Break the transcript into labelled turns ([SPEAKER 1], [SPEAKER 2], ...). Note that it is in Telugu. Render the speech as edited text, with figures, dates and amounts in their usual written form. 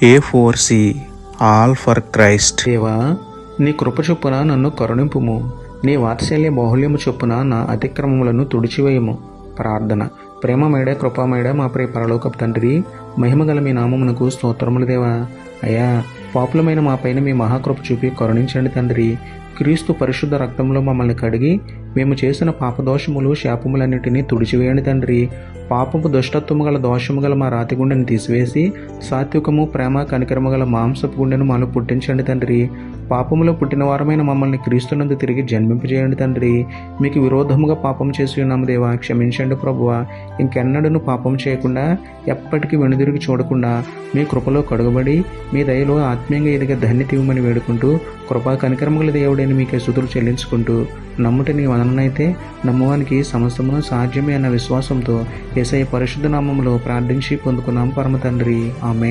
[SPEAKER 1] A4C all for Christ. దేవా, నీ కృప చొప్పున నన్ను కరుణింపుము, నీ వాత్సల్య బాహుల్యము చొప్పున నా అతిక్రమములను తుడిచివేయము. ప్రార్థన. ప్రేమమేడ కృపామేడ మా ప్రియ పరలోకపు తండ్రి, మహిమగల మీ నామమునకు స్తోత్రములు దేవా. అయ్యా, పాపులమైన మా పైన మీ మహాకృప చూపి కరుణించండి తండ్రి. క్రీస్తు పరిశుద్ధ రక్తంలో మమ్మల్ని కడిగి మేము చేసిన పాపదోషములు శాపములన్నిటినీ తుడిచివేయండి తండ్రి. పాపము దుష్టత్వము గల దోషము గల మా రాతి గుండెను తీసివేసి సాత్వికము ప్రేమ కనికరము గల మాంసపు గుండెను మాలో పుట్టించండి తండ్రి. పాపములో పుట్టిన వారమైన మమ్మల్ని క్రీస్తునందు తిరిగి జన్మింపజేయండి తండ్రి. మీకు విరోధముగా పాపం చేసి ఉన్నాము దేవా, క్షమించండి ప్రభువా. ఇంకెన్నడూ పాపం చేయకుండా ఎప్పటికీ వెనుదిరిగి చూడకుండా మీ కృపలో కడుగబడి మీ దయలో ఆత్మీయంగా ఎదిగే ధన్యత ఇవ్వమని వేడుకుంటూ, కృపా కనికరముగల దేవుడైన మీకే స్తుతులు చెల్లించుకుంటూ, నమ్ముట నీ వలనైతే నమ్మువానికి సమస్తమును సాధ్యమే అన్న విశ్వాసంతో యేసయ్య పరిశుద్ధ నామములో ప్రార్థించి పొందుకున్నాం పరమ తండ్రి. ఆమేన్.